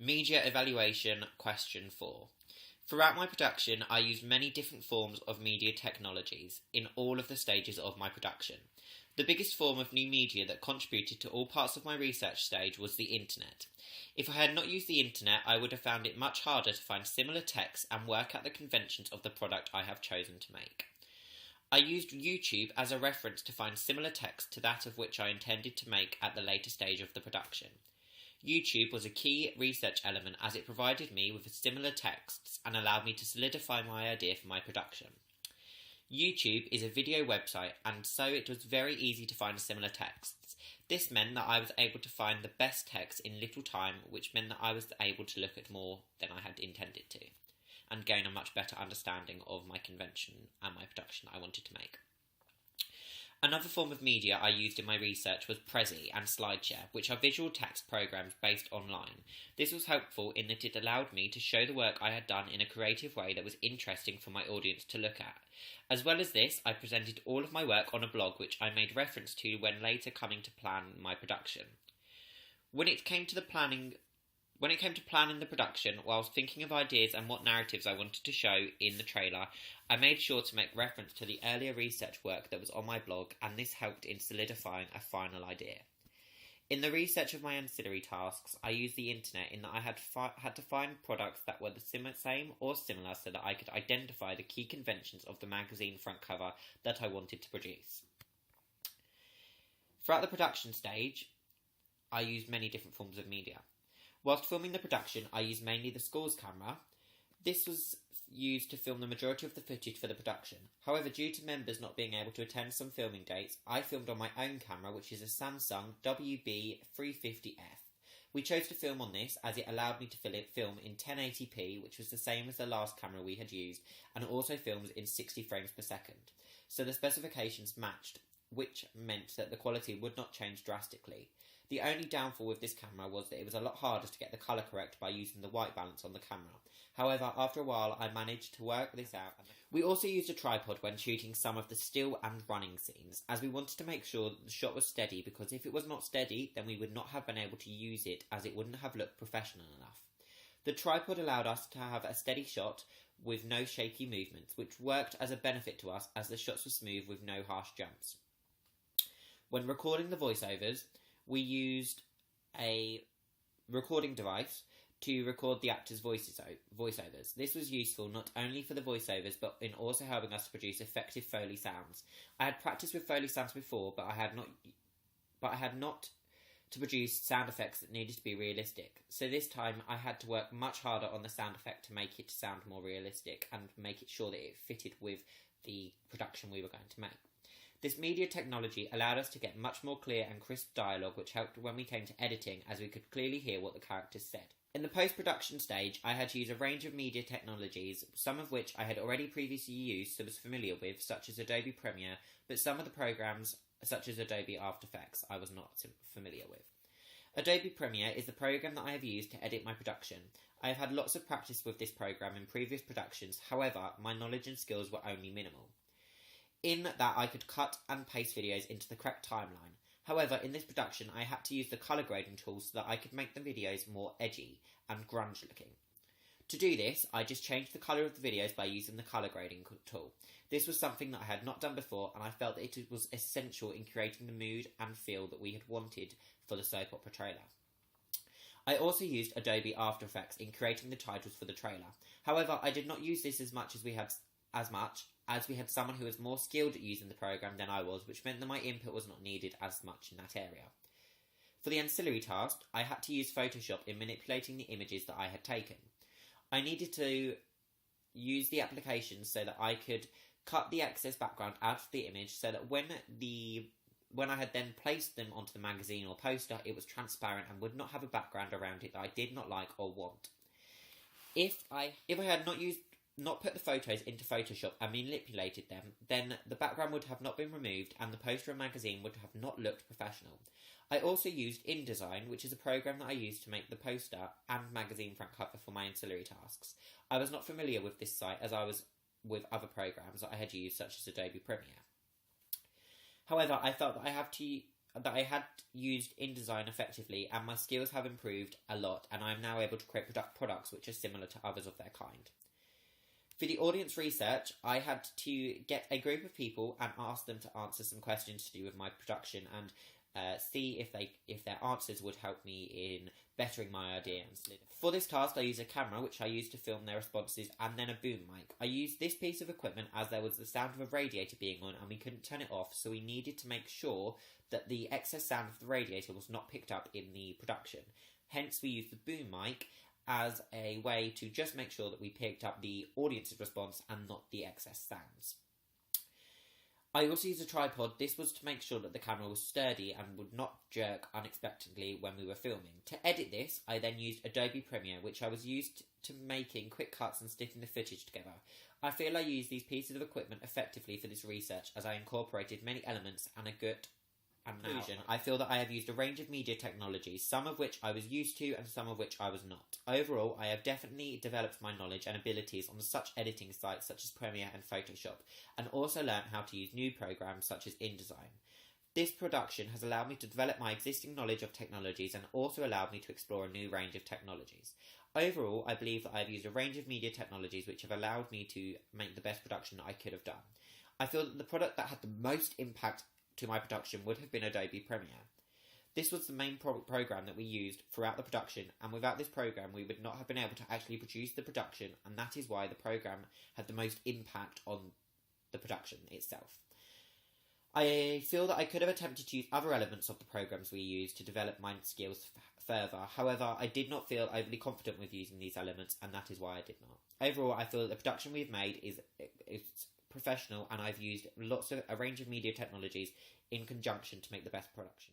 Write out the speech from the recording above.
Media Evaluation Question 4. Throughout my production, I used many different forms of media technologies in all of the stages of my production. The biggest form of new media that contributed to all parts of my research stage was the internet. If I had not used the internet, I would have found it much harder to find similar texts and work out the conventions of the product I have chosen to make. I used YouTube as a reference to find similar text to that of which I intended to make at the later stage of the production. YouTube was a key research element as it provided me with similar texts and allowed me to solidify my idea for my production. YouTube is a video website, and so it was very easy to find similar texts. This meant that I was able to find the best text in little time, which meant that I was able to look at more than I had intended to, and gain a much better understanding of my convention and my production I wanted to make. Another form of media I used in my research was Prezi and SlideShare, which are visual text programs based online. This was helpful in that it allowed me to show the work I had done in a creative way that was interesting for my audience to look at. As well as this, I presented all of my work on a blog which I made reference to when later coming to plan my production. When it came to planning the production, whilst thinking of ideas and what narratives I wanted to show in the trailer, I made sure to make reference to the earlier research work that was on my blog, and this helped in solidifying a final idea. In the research of my ancillary tasks, I used the internet in that I had to find products that were the same or similar so that I could identify the key conventions of the magazine front cover that I wanted to produce. Throughout the production stage, I used many different forms of media. Whilst filming the production, I used mainly the Scores camera. This was used to film the majority of the footage for the production. However, due to members not being able to attend some filming dates, I filmed on my own camera, which is a Samsung WB350F. We chose to film on this as it allowed me to film in 1080p, which was the same as the last camera we had used, and it also films in 60 frames per second. So the specifications matched, which meant that the quality would not change drastically. The only downfall with this camera was that it was a lot harder to get the colour correct by using the white balance on the camera. However, after a while I managed to work this out. We also used a tripod when shooting some of the still and running scenes, as we wanted to make sure that the shot was steady, because if it was not steady, then we would not have been able to use it, as it wouldn't have looked professional enough. The tripod allowed us to have a steady shot with no shaky movements, which worked as a benefit to us as the shots were smooth with no harsh jumps. When recording the voiceovers, we used a recording device to record the actors' voiceovers. This was useful not only for the voiceovers, but in also helping us to produce effective Foley sounds. I had practiced with Foley sounds before, but I had not to produce sound effects that needed to be realistic. So this time I had to work much harder on the sound effect to make it sound more realistic and make it sure that it fitted with the production we were going to make. This media technology allowed us to get much more clear and crisp dialogue, which helped when we came to editing, as we could clearly hear what the characters said. In the post-production stage, I had to use a range of media technologies, some of which I had already previously used so was familiar with, such as Adobe Premiere, but some of the programs, such as Adobe After Effects, I was not familiar with. Adobe Premiere is the program that I have used to edit my production. I have had lots of practice with this program in previous productions, however, my knowledge and skills were only minimal, in that I could cut and paste videos into the correct timeline. However, in this production, I had to use the colour grading tool so that I could make the videos more edgy and grunge looking. To do this, I just changed the colour of the videos by using the colour grading tool. This was something that I had not done before, and I felt that it was essential in creating the mood and feel that we had wanted for the soap opera trailer. I also used Adobe After Effects in creating the titles for the trailer. However, I did not use this as much as we had someone who was more skilled at using the program than I was, which meant that my input was not needed as much in that area. For the ancillary task, I had to use Photoshop in manipulating the images that I had taken. I needed to use the application so that I could cut the excess background out of the image so that when I had then placed them onto the magazine or poster, it was transparent and would not have a background around it that I did not like or want. If I had not put the photos into Photoshop and manipulated them, then the background would have not been removed and the poster and magazine would have not looked professional. I also used InDesign, which is a program that I used to make the poster and magazine front cover for my ancillary tasks. I was not familiar with this site as I was with other programs that I had used, such as Adobe Premiere. However, I felt that that I had used InDesign effectively, and my skills have improved a lot, and I am now able to create products which are similar to others of their kind. For the audience research, I had to get a group of people and ask them to answer some questions to do with my production and see if their answers would help me in bettering my idea and solidifying. For this task, I used a camera, which I used to film their responses, and then a boom mic. I used this piece of equipment as there was the sound of a radiator being on, and we couldn't turn it off, so we needed to make sure that the excess sound of the radiator was not picked up in the production. Hence, we used the boom mic as a way to just make sure that we picked up the audience's response and not the excess sounds. I also used a tripod. This was to make sure that the camera was sturdy and would not jerk unexpectedly when we were filming. To edit this, I then used Adobe Premiere, which I was used to making quick cuts and sticking the footage together. I feel I used these pieces of equipment effectively for this research, as I incorporated many elements and a good conclusion. I feel that I have used a range of media technologies, some of which I was used to and some of which I was not. Overall, I have definitely developed my knowledge and abilities on such editing sites such as Premiere and Photoshop, and also learnt how to use new programs such as InDesign. This production has allowed me to develop my existing knowledge of technologies and also allowed me to explore a new range of technologies. Overall, I believe that I have used a range of media technologies which have allowed me to make the best production that I could have done. I feel that the product that had the most impact to my production would have been Adobe Premiere. This was the main program that we used throughout the production, and without this program we would not have been able to actually produce the production, and that is why the program had the most impact on the production itself. I feel that I could have attempted to use other elements of the programs we used to develop my skills further. However, I did not feel overly confident with using these elements, and that is why I did not. Overall, I feel that the production we've made is professional, and I've used a range of media technologies in conjunction to make the best production.